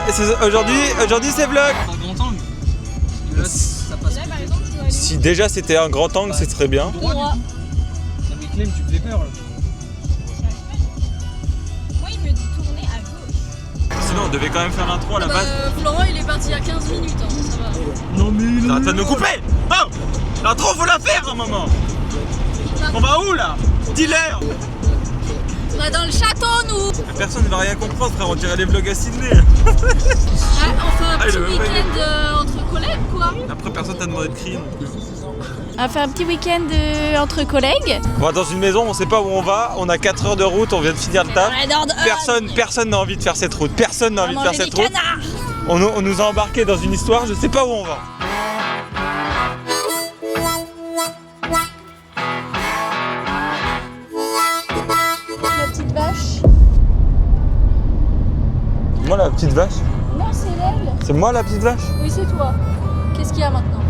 Aujourd'hui c'est vlog. Un grand angle. Là, ça passe. Là, par exemple, je dois aller Si déjà c'était un grand angle, c'est très bien. droit, du coup. Avec Clem, tu me fais peur là. Moi, il me dit tourner à gauche. Sinon on devait quand même faire l'intro à la base. Florent, il est parti il y a 15 minutes, hein, ça va. Non mais T'arrêtes pas de nous couper. Non. L'intro faut la faire un moment. On va où là? Dis-leur. On va dans le château, nous. Personne ne va rien comprendre frère, on dirait les vlogs à Sydney. On fait un petit il a même pas week-end entre collègues, quoi. Après personne t'a demandé de crier non plus. On va faire un petit week-end entre collègues. On va dans une maison, on sait pas où on va, on a 4 heures de route, on vient de finir le taf. Personne n'a envie de faire cette route, personne n'a envie de faire cette route. On nous a embarqués dans une histoire, je sais pas où on va. La petite vache. Moi la petite vache? Non, c'est elle. C'est moi la petite vache? Oui, c'est toi. Qu'est-ce qu'il y a maintenant?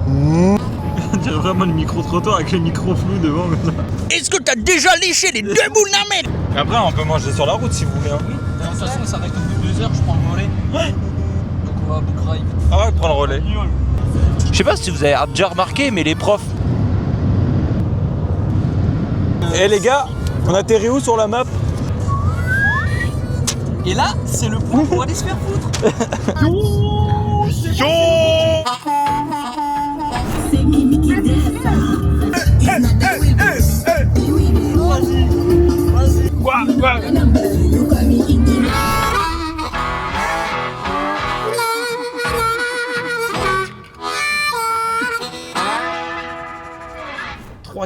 On dirait vraiment le micro-trottoir avec les micros flous devant comme ça. est-ce que t'as déjà léché les 2 boules d'un mètre? Après on peut manger sur la route si vous voulez. Hein. Oui, de toute façon, ça reste au bout de 2 heures, je prends le relais. Ouais. Donc on va à Boucraï. Ah ouais, prends le relais. Je sais pas si vous avez déjà remarqué, mais les profs. Eh les gars, on atterrit où sur la map? Et là, c'est le point pour aller se faire foutre. Quoi?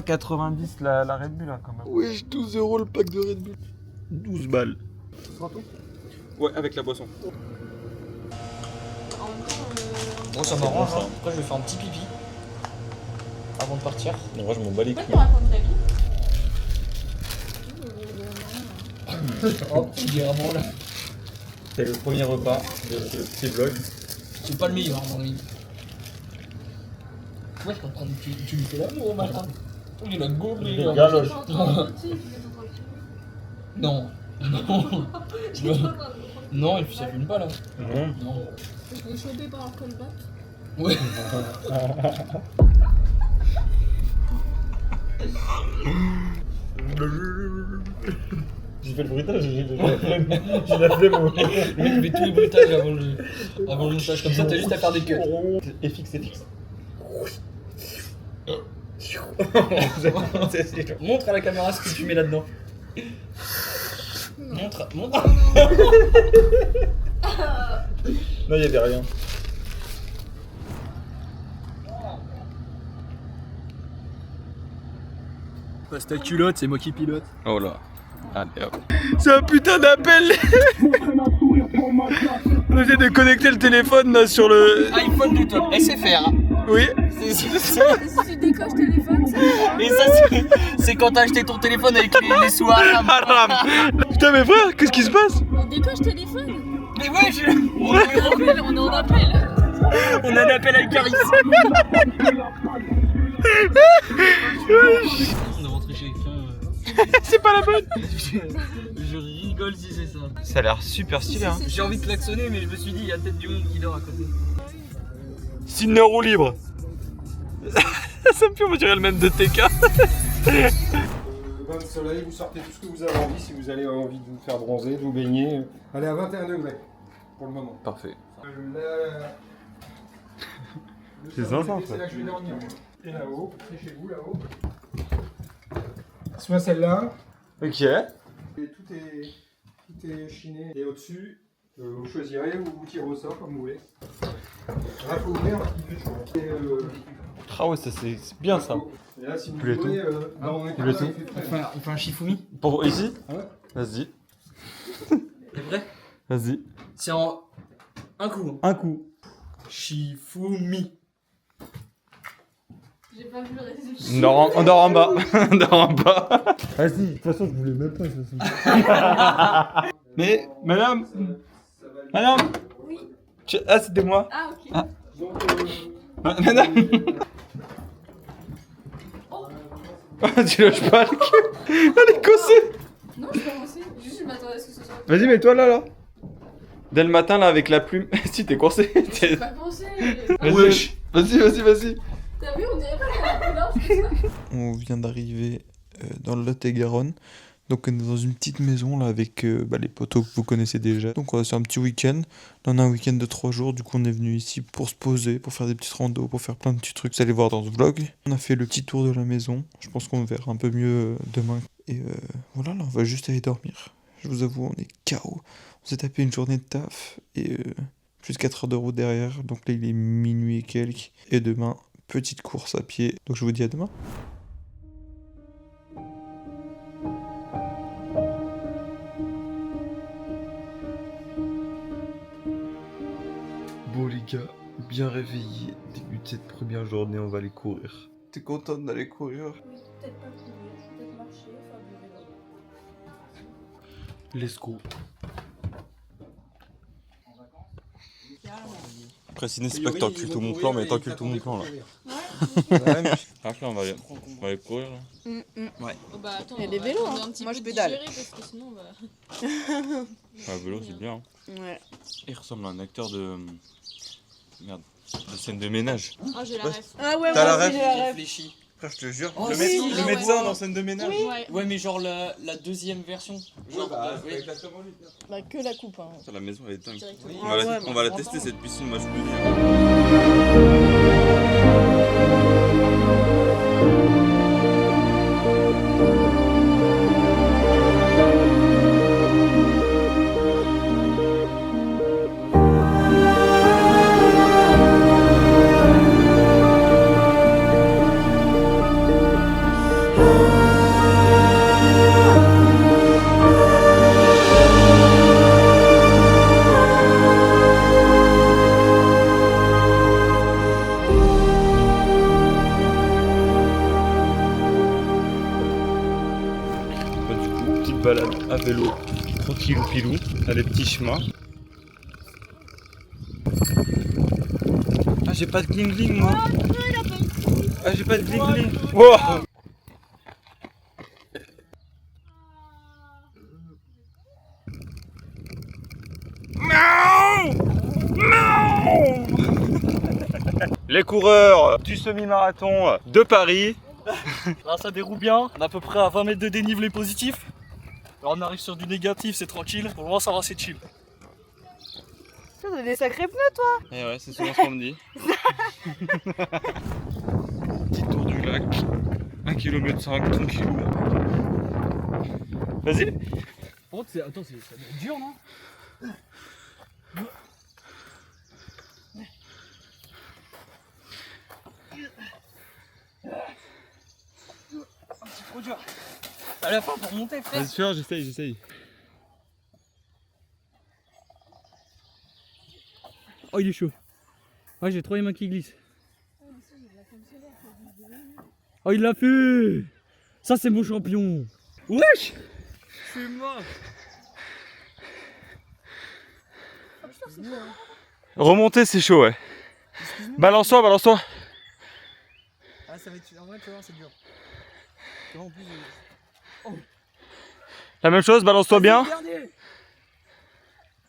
3,90 la Red Bull là quand même. Wesh, 12 € le pack de Red Bull. 12 balles. Ouais, avec la boisson. Moi ça m'arrange, hein. Après je vais faire un petit pipi avant de partir. Moi je m'en bats les couilles. Oh, petit vraiment là. C'est le premier repas de ce petit vlog. C'est pas le meilleur, mon ami. Ouais, je suis en train de. Tu lui fais l'amour, machin. Il est la gaubée. Les galoches. Non. Non. Non, ça fume pas là. Non. Non. Je vais choper par un callback. Ouais. J'ai fait le bruitage, j'ai la flemme. Le mec fait tous les bruitages avant le montage, comme ça t'as juste à faire des queues. Et fixe. Montre à la caméra ce que tu mets là-dedans. Montre. Non, il y avait rien. Passe ta culotte, c'est moi qui pilote. Oh là. Allez hop. C'est un putain d'appel. On essaie de connecter le téléphone là, sur le... iPhone du top, SFR. Oui. Si tu décoches téléphone, ça va. Et ça, c'est quand t'as acheté ton téléphone avec les sous haram. Putain mais frère, qu'est-ce qui se passe? On décoche téléphone. Mais ouais, On est en appel. on a un appel à Caris. On est rentré chez C'est pas la bonne. Je rigole si c'est ça. Ça a l'air super stylé hein. J'ai envie de klaxonner, mais je me suis dit, il y a peut-être du monde qui dort à côté. Sydney roue libre. Ça me fait, on dirait le même de TK. Bain de soleil, vous sortez tout ce que vous avez envie. Si vous avez envie de vous faire bronzer, de vous baigner, allez à 21 degrés pour le moment. Parfait. C'est sympa, ça. C'est là que je vais dormir. Et là-haut, c'est chez vous là-haut. Soit celle-là. Ok. Et tout est chiné. Et au-dessus, vous choisirez ou vous tirez au sort comme vous voulez. Là, il faut ouvrir parce qu'il fait chaud. Ah ouais, ça c'est bien ça. Et là, si vous Voulez voulez, tout dans mon Voulez écran, tout il fait très On fait un Shifumi. Pour ici? Ah ouais. Vas-y. C'est vrai? Vas-y. C'est en un coup. Un coup. Shifumi. J'ai pas vu le résultat. On dort en bas. On dort en bas. Vas-y, de toute façon, je voulais même pas. Mais, madame. Madame. Oui. Ah, c'était moi. Ah, ok. Ah. Madame. Tu lâches pas le cul. Elle est cassée. Non, je peux avancer. Juste, je m'attendais à ce que ce soit. Vas-y, mets-toi là. Dès le matin, là, avec la plume. Si, t'es coincé. J'ai pas pensé. Wesh. Vas-y. T'as vu, on dirait pas qu'on a plus On vient d'arriver dans le Lot-et-Garonne. Donc on est dans une petite maison là avec les poteaux que vous connaissez déjà. Donc c'est un petit week-end. Là, on a un week-end de 3 jours. Du coup on est venu ici pour se poser, pour faire des petites randos, pour faire plein de petits trucs. Vous allez voir dans ce vlog. On a fait le petit tour de la maison. Je pense qu'on verra un peu mieux demain. Et voilà, là on va juste aller dormir. Je vous avoue, on est KO. On s'est tapé une journée de taf et plus 4 heures de route derrière. Donc là il est minuit et quelques. Et demain, petite course à pied. Donc je vous dis à demain. Bon les gars, bien réveillé, début de cette première journée, on va aller courir. T'es contente d'aller courir? Oui, peut-être pas courir, peut-être marcher, faire du vélo. Let's go. Après Ciné, c'est pas que t'encules tout mon plan, mais t'encules tout mon plan là. Ouais, mais... Ah, là on va aller courir là. Ouais. Oh, bah attends, Il y a des vélos, hein. Moi je pédale. Parce que sinon, bah... Le vélo c'est bien. Ouais. Il ressemble à un acteur de... Merde, de scène de ménage. Oh, j'ai la ref. Ah ouais, T'as la moi ref aussi, j'ai la ref. Réfléchi. Frère, je te jure, Oh, le, si, le ouais, médecin ouais. dans scène de ménage. Ouais, mais genre la deuxième version. Genre, oui. exactement lui. Bah que la coupe, hein. La maison elle est dingue. Directement. On va la, ouais, on va la tester cette piscine, moi je peux dire. Balade à vélo, tranquillou pilou, à des petits chemins. Ah j'ai pas de gling gling moi. Ah j'ai pas de gling gling. Wow. Les coureurs du semi-marathon de Paris. Là ça déroule bien, on est à peu près à 20 mètres de dénivelé positif. Alors on arrive sur du négatif, c'est tranquille. Pour le moment ça va, c'est chill. T'as des sacrés pneus, toi. Eh ouais, c'est souvent ce qu'on me dit. Petit tour du lac, 1,5 km, tranquille. Vas-y. Par contre, attends, ça doit être dur, non? C'est trop dur. À la fin pour monter, frère. Vas-y, faire, j'essaye. Oh, il est chaud. Ouais, j'ai 3 mains qui glissent. Oh, il l'a fait. Ça, c'est mon champion. Wesh. C'est moi. Remonter, c'est chaud, ouais. Balance-toi. Ah, ça va être... En vrai, tu vois, c'est dur. En plus, La même chose, balance-toi bien.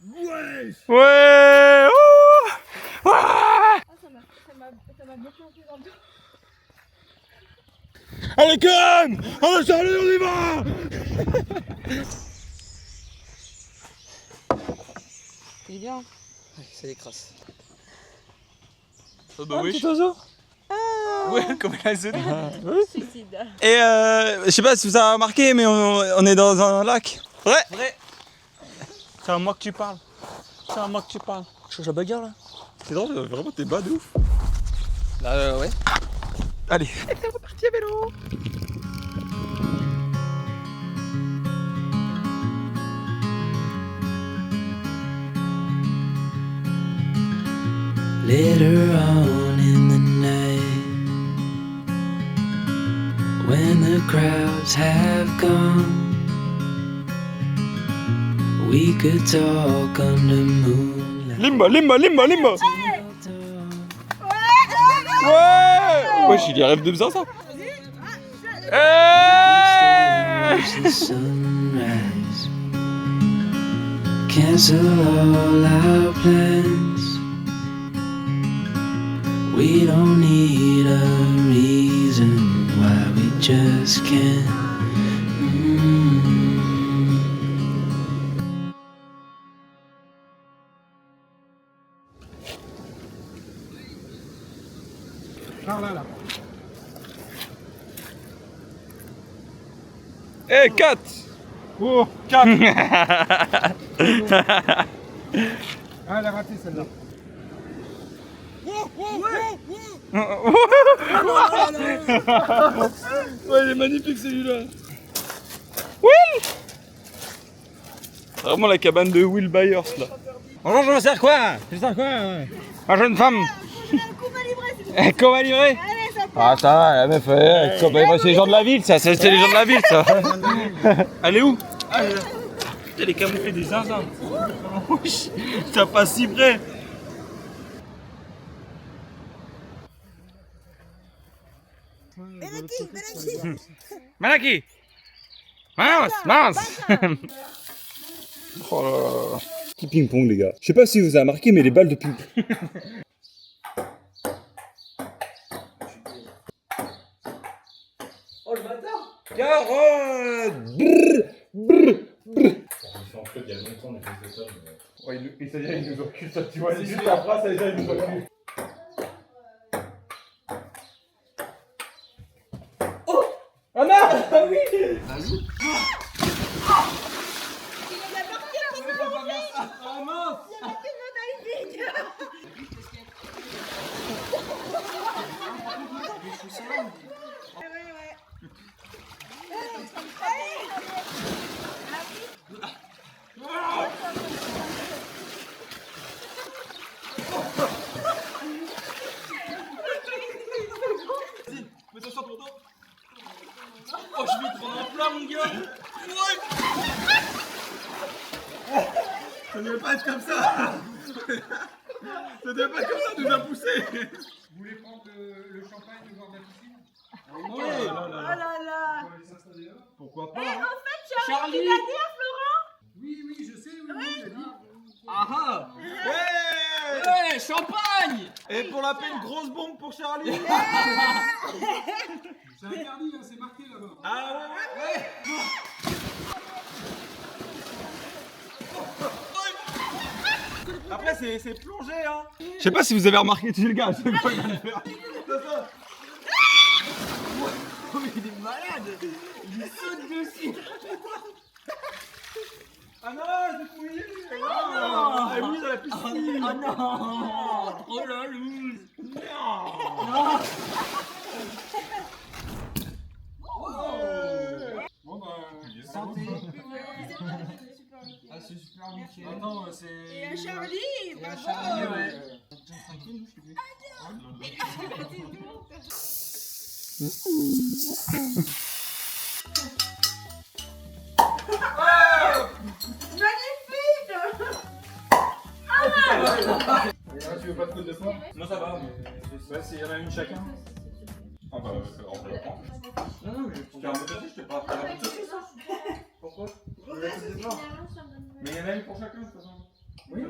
Ouais. Ouais. Oh. Ah. Ça m'a déclenché dans le dos. Allez, calme. Allez, on y va. Il est bien. Ouais, ça décrasse. Oh bah oui. Petit oiseau. Ouais, comme elle a sonné. Suicide. Et je sais pas si vous avez remarqué, mais on est dans un lac. Vrai. C'est à moi que tu parles. Je change la bagarre là. C'est drôle, vraiment t'es bas de ouf. Là, ouais. Allez. C'est reparti à vélo. Later on in the night, when the crowds have gone, we could talk under moonlight. Limba. Ouais. Wesh, il y rêve de bien ça. The sunrise. cancel all our plans. We don't need a reason why we just can't. Là. Eh, 4. Oh, 4. Ah, elle a raté celle-là. Ouais, il est magnifique celui-là. Will. Vraiment la cabane de Will Byers là. Bonjour, je me sers quoi? Ma jeune femme. Combat livré. Ah ça va, la meuf, combat livré, c'est les gens de la ville, ça, c'est les gens de la ville, ça. Elle est où? Elle est camouflée des zinzins. Ça passe si près. Malaki. Mince. Oh là là. Petit ping-pong les gars. Je sais pas si vous avez remarqué mais les balles de ping-pong. Oh le bâtard! Carotte. Ouais, il s'est dit il nous encule ça, tu vois, c'est juste la phrase, ça déjà il nous encule. Oh! Ah non! Ah oui! Ah mince! Mets-toi sur ton dos. Oh, je vais te prendre un plat, mon gars. Ça devait pas être comme ça. Ça devait pas être comme ça, nous a poussé. Vous voulez prendre le champagne au bord de la piscine? Oui. Oh là là. On va aller s'installer là. Pourquoi pas? En fait, Charlie. tu l'as dit à Florent? Oui, je sais, oui, il a dit. Ah ah. Hey, champagne. Et pour la peine, grosse bombe pour Charlie. C'est interdit, hein, c'est marqué là-bas. Ah ouais. Après c'est plongé hein. Je sais pas si vous avez remarqué, tu sais le gars, je sais pas il va le faire. Oh, mais il est malade. Il saute dessus. Ah non, j'ai fouillé. Oh non. Elle est dans la piscine. Oh non. Oh la loose. Non. Bon bah, Santé. Ah, c'est super nickel. Ah non, c'est. Et à Charlie, Et à bravo. Charlie, ouais. Tranquille, je suis bien. Tu veux pas de côte de porc? Moi ça va, mais Ouais, il y en a une chacun. ah bah on peut la prendre. Non, non, mais je Tu as un peu de saucisse, je te parle. Pourquoi? Mais il y en a une pour chacun de toute façon. Oui,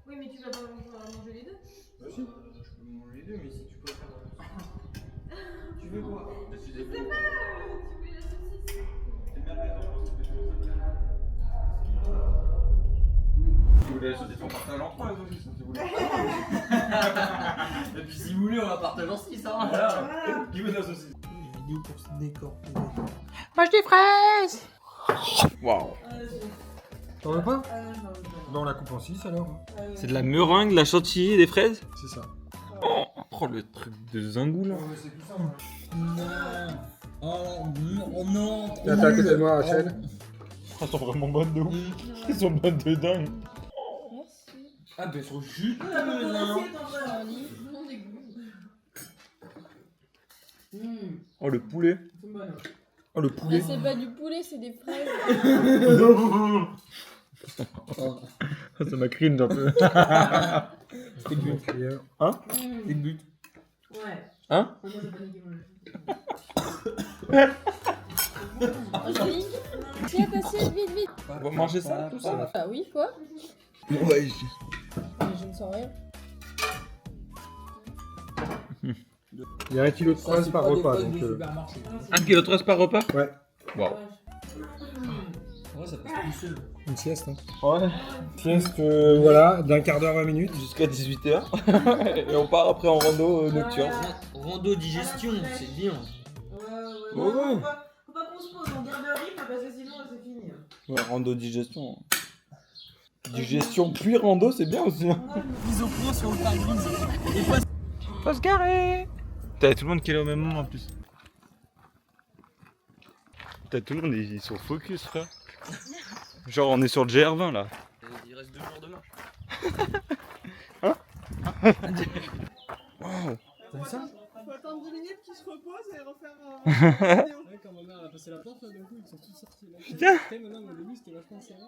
Oui, mais tu vas pas manger les deux. bah si. Je peux manger les deux, mais si tu peux faire. Tu veux quoi? Je suis désolé. Tu voulais la saucisse. C'est merveilleux, si vous voulez la saucisse, on partage en trois les saucisses, si vous voulez. Et puis si vous voulez, on va partager en 6 hein. Voilà. Qui veut de la saucisse? Vidéo pour ce décor. Mange des fraises. Waouh. T'en veux pas? Bah on la coupe en 6 alors. C'est de la meringue, de la chantilly et des fraises? C'est ça. Oh le truc de zingou là. Ouais, c'est tout ça. Hein. Non. Oh non. T'es à côté de moi, Rachel. Elles sont vraiment bonnes de ouf. Elles sont bonnes de dingue. Ah ben sur jus. Oh le poulet. Oh le poulet. C'est pas du poulet, c'est des fraises. Ça m'a cringe un peu. C'était le but. Hein? C'est le but. Ouais. Hein? Angélique Tiens, t'assieds, vite, vite. On va manger ça, tout ça. Ah oui, quoi? Ouais, Je ne sens rien. Il y a 1 kg de fraise par repas. Donc, 1 kg de 13 par repas. Ouais. Wow. Une sieste. Hein. Ouais. Sieste, voilà, d'un quart d'heure, 20 minutes. Jusqu'à 18h. Et on part après en rando nocturne. Rando digestion, c'est bien. Ouais, ouais. Faut pas qu'on se pose, on garde le rythme parce que sinon c'est fini. Ouais, rando digestion. Digestion puis rando, c'est bien aussi. Mise au point sur le pare-brise. Faut se garer. T'as tout le monde qui est là au même moment en plus. T'as tout le monde, ils sont focus, frère. Genre, on est sur le GR20 là. Il reste 2 jours de marche. Wow. T'as vu ça? Faut attendre 2 minutes qu'ils se reposent et refaire vidéo. Ouais, quand ma mère a passé la porte, d'un coup ils sont tous sortis. Putain. Maintenant, au début c'était vachement serré.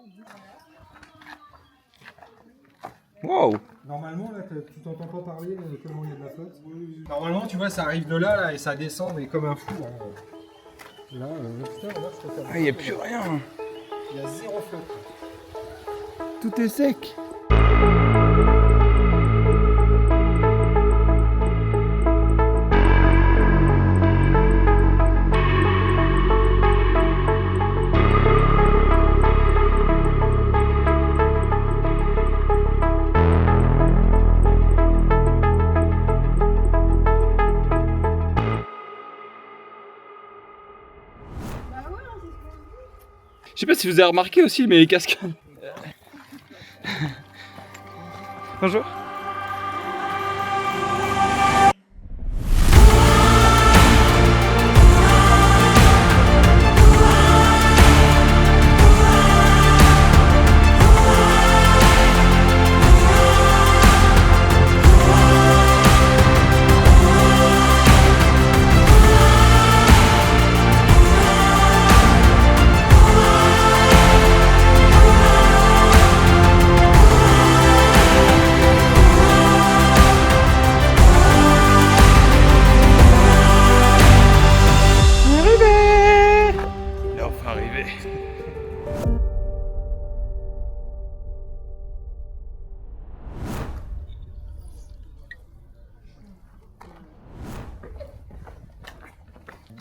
Wow. Normalement, là, tu t'entends pas parler tellement il y a de la flotte. Normalement, tu vois, ça arrive de là, et ça descend, mais comme un fou. Hein. Là, putain, regarde, je peux faire. Ah, y a plus rien. Il y a 0 flotte. Tout est sec. Je sais pas si vous avez remarqué aussi, mais les cascades. Bonjour.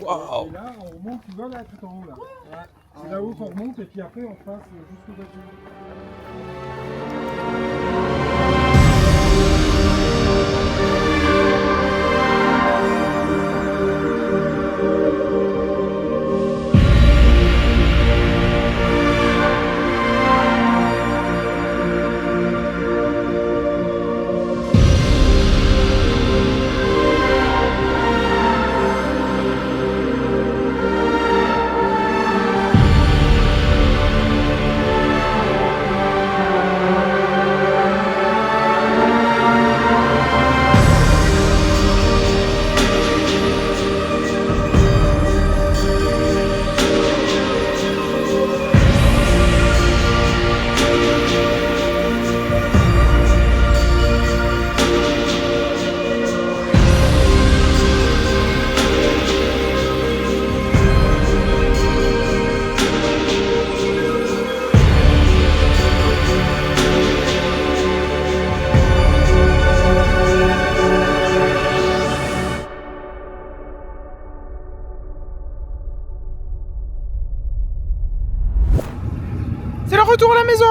Wow. Et là, on remonte, tu vois, là, tout en haut, là. Ouais. C'est là-haut qu'on remonte, et puis après, on passe jusqu'au bâtiment. C'est le retour à la maison.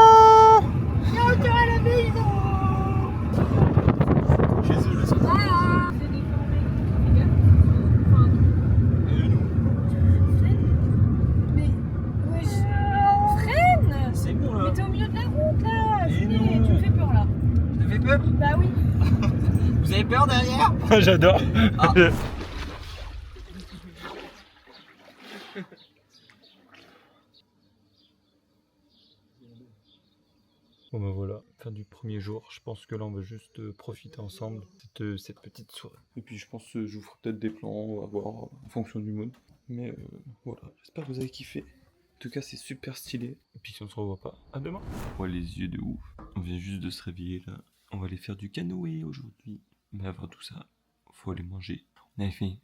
Freine! C'est bon là. Mais t'es au milieu de la route là! Et C'est non. bien, tu me fais peur là! Ça fait peur? Bah oui! Vous avez peur derrière? J'adore. Ah. Bon ben voilà, fin du premier jour. Je pense que là on va juste profiter ensemble de cette petite soirée. Et puis je pense que je vous ferai peut-être des plans, on va voir en fonction du mood. Mais voilà, j'espère que vous avez kiffé. En tout cas c'est super stylé. Et puis si on se revoit pas, à demain. Ouais, les yeux de ouf. On vient juste de se réveiller là. On va aller faire du canoë aujourd'hui. Mais avant tout ça, faut aller manger. On avait fait.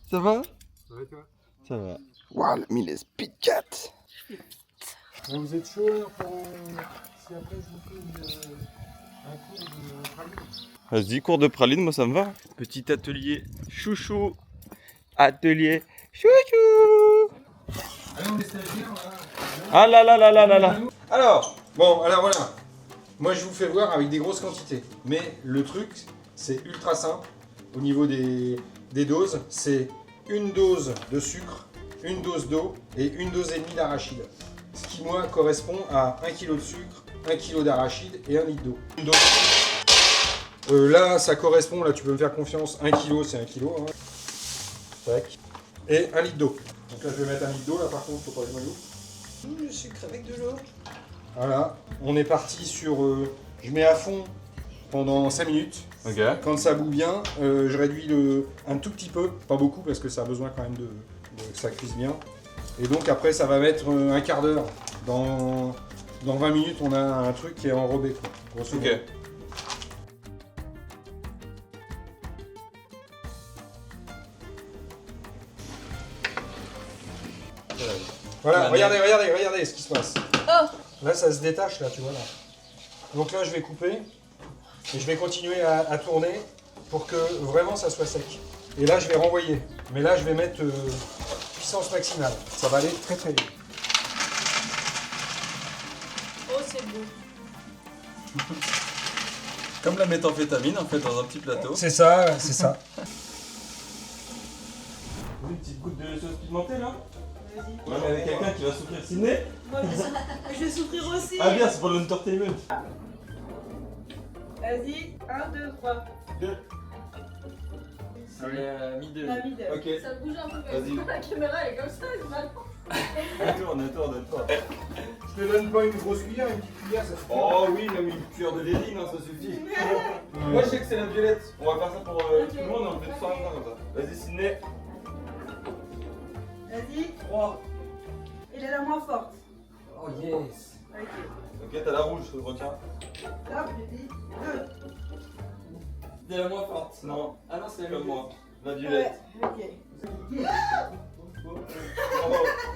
Ça va? Ça va, toi? Ça va. Waouh, le mille Speed 4. Vous êtes chaud là pour. Si après je vous fais un cours de praline. Vas-y, cours de praline, moi ça me va. Petit atelier chouchou. Atelier chouchou. Allez, on est stagiaires là. Ah là là là là là là. Alors, bon, alors voilà. Moi je vous fais voir avec des grosses quantités. Mais le truc, c'est ultra simple. Au niveau des doses, c'est une dose de sucre, une dose d'eau et une dose et demie d'arachide. Ce qui, moi, correspond à 1 kg de sucre, 1 kg d'arachide et 1 litre d'eau. Une dose. Là, ça correspond, là tu peux me faire confiance, 1 kg c'est 1 kg. Hein. Tac. Et 1 litre d'eau. Donc là je vais mettre 1 litre d'eau, là par contre, faut pas que je me loupe. Le sucre avec de l'eau. Voilà, on est parti sur... je mets à fond pendant 5 minutes. Ok. Quand ça bout bien, je réduis un tout petit peu, pas beaucoup parce que ça a besoin quand même que ça cuise bien. Et donc après ça va mettre un quart d'heure. Dans 20 minutes on a un truc qui est enrobé quoi. Grosso modo. Ok. Voilà, regardez ce qui se passe. Là ça se détache là, tu vois là. Donc là je vais couper et je vais continuer à tourner pour que vraiment ça soit sec. Et là je vais renvoyer. Mais là je vais mettre puissance maximale. Ça va aller très très vite. Oh, c'est beau. Comme la méthamphétamine en fait dans un petit plateau. C'est ça, c'est ça. Une petite goutte de sauce pimentée là. Vas-y. Ouais, mais avec quelqu'un qui va souffrir ciné. Moi, je vais souffrir aussi. Ah bien, c'est pour l'entertainment. Vas-y, 1, 2, 3. C'est mi 2. La vide. Ok. Ça bouge un peu Vas-y. la caméra est comme ça, c'est mal. Tourne. Je te donne pas une grosse cuillère, une petite cuillère, ça suffit. Oh oui, non, mais une cuillère de lait, non, ça suffit. Moi je sais que c'est la violette. On va faire ça pour tout le monde, on fait tout ça en même temps comme ça. Vas-y, Sidney. Vas-y. 3. Il est la moins forte. Oh yes. Ok. Ok, t'as la rouge, retiens. Là, je dis 2. C'est la moins forte. Non, Ah non, c'est la comme mi moi. La Ouais, violette. ok.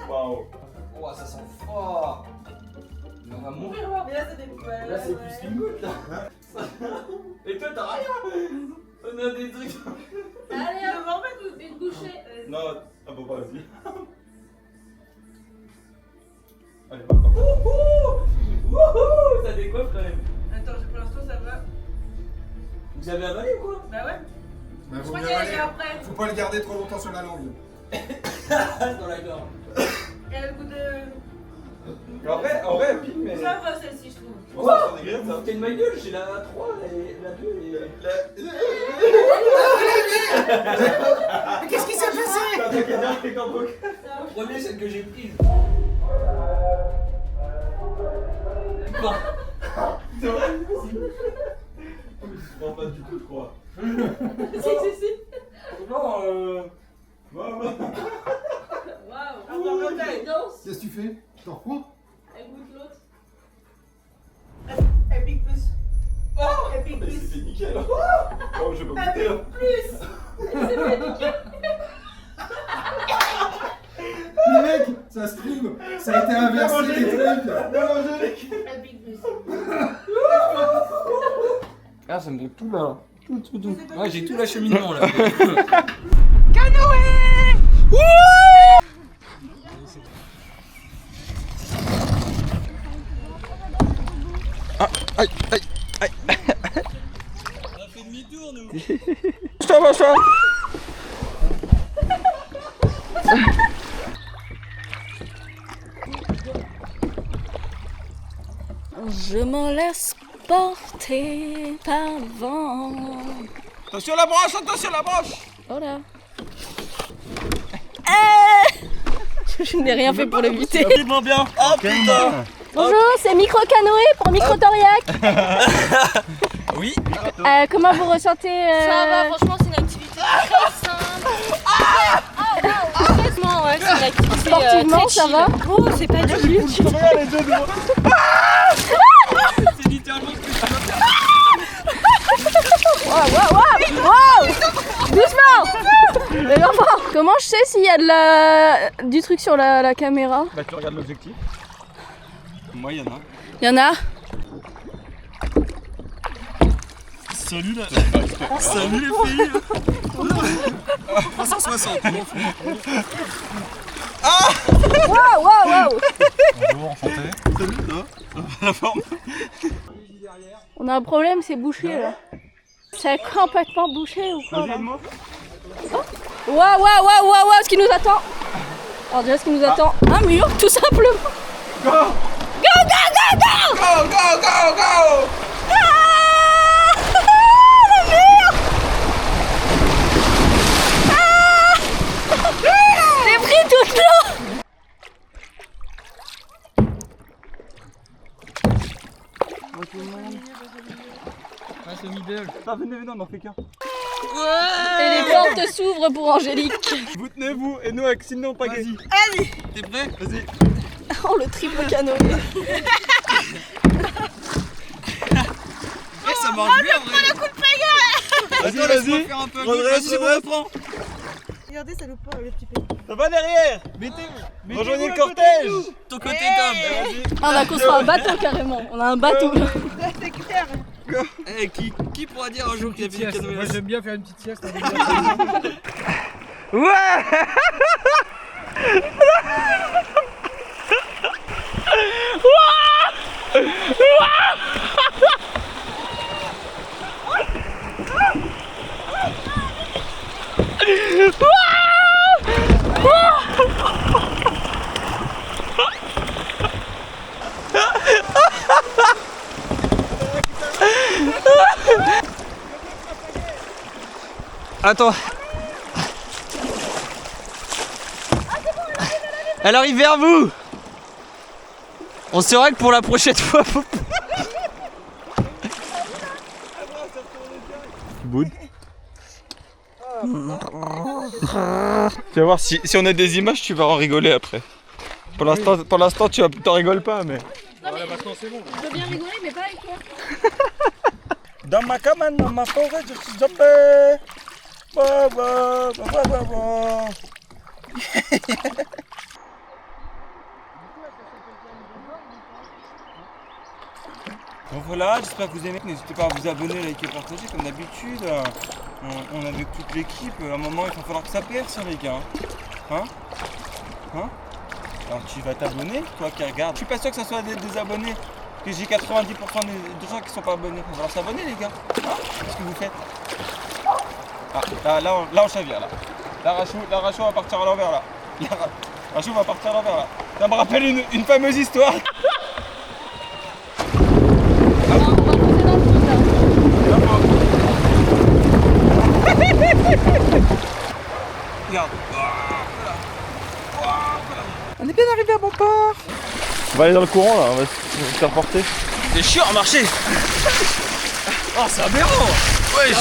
Waouh. Oh, ça sent fort. Mais on va mourir là. Mais là, ça découpe. Là, c'est plus qu'une goutte là. Et toi, t'as rien. On a des trucs. Allez, on va en mettre une bouchée. Non, ah bon, pas vas-y. Allez, va. Wouhou. Ça décoiffe quand même. Attends, pour l'instant, ça va. Vous avez avalé ou quoi? Bah ouais. Bah, Je crois qu'il y a les après. Faut pas le garder trop longtemps sur la langue. Dans la gorge. Il y a le goût de. En vrai, elle pique, mais. Ça va, celle-ci, je trouve. Oh, ça fait des graines, ça. T'es de ma gueule, j'ai la 3 et la 2 et. Qu'est-ce qui s'est passé? T'as qu'à dire qu'elle est en boucle. Prenez celle que j'ai prise. Bon. C'est vrai? Je prends pas du tout, je crois. Si. Non, Waouh. Attends, l'autre, elle danse. Qu'est-ce que tu fais? T'en reprends? Elle goûte l'autre. Elle pique plus. Oh, Elle pique mais plus. c'était nickel. Oh, je vais pas goûter là. Mais mec, ça se trouve, ça a été inversé les trucs. Elle pique plus. Ah, ça me brûle tout là. Tout. Ouais, j'ai tout l'acheminement là. Bouge-toi. Je m'en laisse porter par le vent. Attention la branche. Oh là. Je n'ai rien fait pour l'éviter. Rapidement bien. Oh putain. Bonjour, c'est Micro-Canoë pour Micro-Toriac. Oui. Comment vous ressentez Ça va, franchement, c'est une activité très simple. Honnêtement, ouais, c'est une activité Sportivement, très ça chill. va? Oh, c'est pas du tout. C'est littéralement ce que tu dois faire. Wow. Doucement. Mais enfin, comment je sais s'il y y a du truc sur la caméra. Bah tu regardes l'objectif. Moi y'en a. Y'en a. Salut là. Salut les filles. 360. Waouh, waouh, waouh. Bonjour, enchanté. Salut, ça va? La forme. On a un problème, c'est bouché là. C'est complètement bouché ou quoi là? Waouh, waouh, waouh, waouh, waouh, ce qui nous attend. Alors déjà, ce qui nous attend, un mur, tout simplement. Go! Go, go, go, go! Go, go, go, go! Ah, le mur! Ah, j'ai pris toute l'eau. Ah, c'est middle. Ah, venez, on en fait qu'un. Et les portes s'ouvrent pour Angélique. Vous tenez-vous et nous avec sinon pas Vas-y. Allez. T'es prêt? Vas-y. Oh, le triple canot. Ça marche bien. Prends le coup de bagarre. Vas-y, vas-y. Vas-y, c'est bon, reprends. Regardez, ça loupe pas le petit peu. Ça va derrière. Mettez-vous. Rejoignez le cortège. Ton côté Tom. Ah, on a construit un bateau carrément. On a un bateau. C'est clair. Eh, qui pourra dire un jour qu'il y a fait une canoë? Moi j'aime bien faire une petite sieste. Ouais. Attends. Elle arrive vers vous. On se règle pour la prochaine fois. Boud. Tu vas voir, si on a des images, tu vas en rigoler après. Pour l'instant, tu t'en rigoles pas, mais... Voilà, maintenant c'est bon. Je veux bien rigoler, mais pas avec toi. Dans ma cabane, dans ma forêt, je suis tombé. Bah, bah, bah, bah, bah, bah. Donc voilà, j'espère que vous aimez. N'hésitez pas à vous abonner, liker, partager comme d'habitude. On est avec toute l'équipe. À un moment, il va falloir que ça perce, les gars. Hein? Alors tu vas t'abonner, toi qui regardes. Je suis pas sûr que ça soit des abonnés. Parce que j'ai 90% de gens qui sont pas abonnés. Il va falloir s'abonner, les gars. Qu'est-ce que vous faites? Ah, là on chavire là. La Rachou va partir à l'envers là. Rachou va partir à l'envers là. Ça me rappelle une fameuse histoire. Regarde. On est bien arrivé à bon port. On va aller dans le courant là, on va se faire porter. C'est chiant à marcher. Oh, c'est aberrant. Ouais,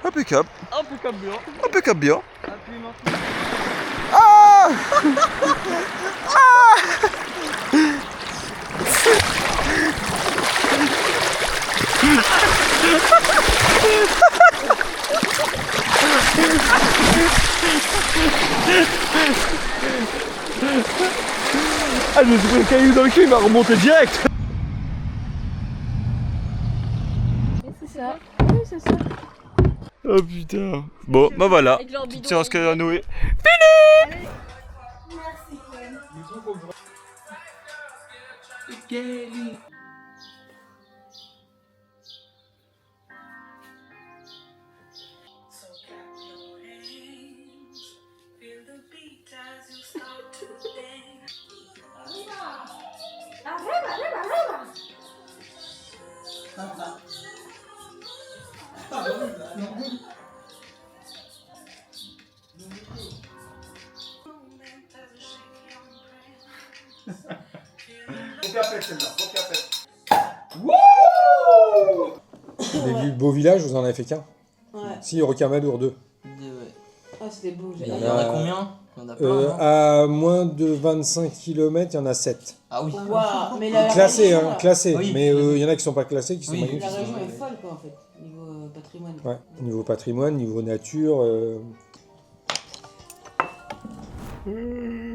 Impeccable. Impeccable bien. Impeccable bien. Ah. Ah, je me suis pris le caillou dans le cul, il m'a remonté direct. C'est ça. Oui, c'est ça. Oh putain. Bon, bah voilà. Avec leur bidon. Petite séance canoë. Gaily. Vous avez vu le beau village, vous en avez fait qu'un? Ouais. Si, Rocamadour 2. Ah, c'était beau. Il y en a combien? À moins de 25 km, il y en a 7. Ah oui. Waouh, mais la Classés, région, hein, classés. Oui. Mais il y en a qui sont pas classés, qui sont Oui. magnifiques. la région est folle, quoi, en fait, niveau patrimoine. Ouais, niveau patrimoine, niveau nature.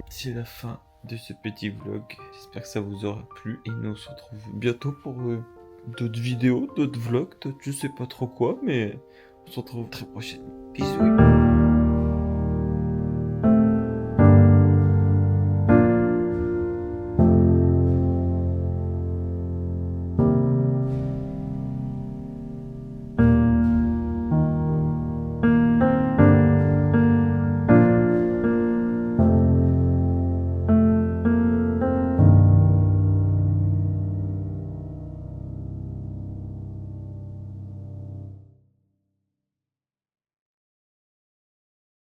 C'est la fin de ce petit vlog. J'espère que ça vous aura plu. Et nous on se retrouve bientôt pour d'autres vidéos, d'autres vlogs, d'autres je sais pas trop quoi. Mais on se retrouve très prochainement. Bisous.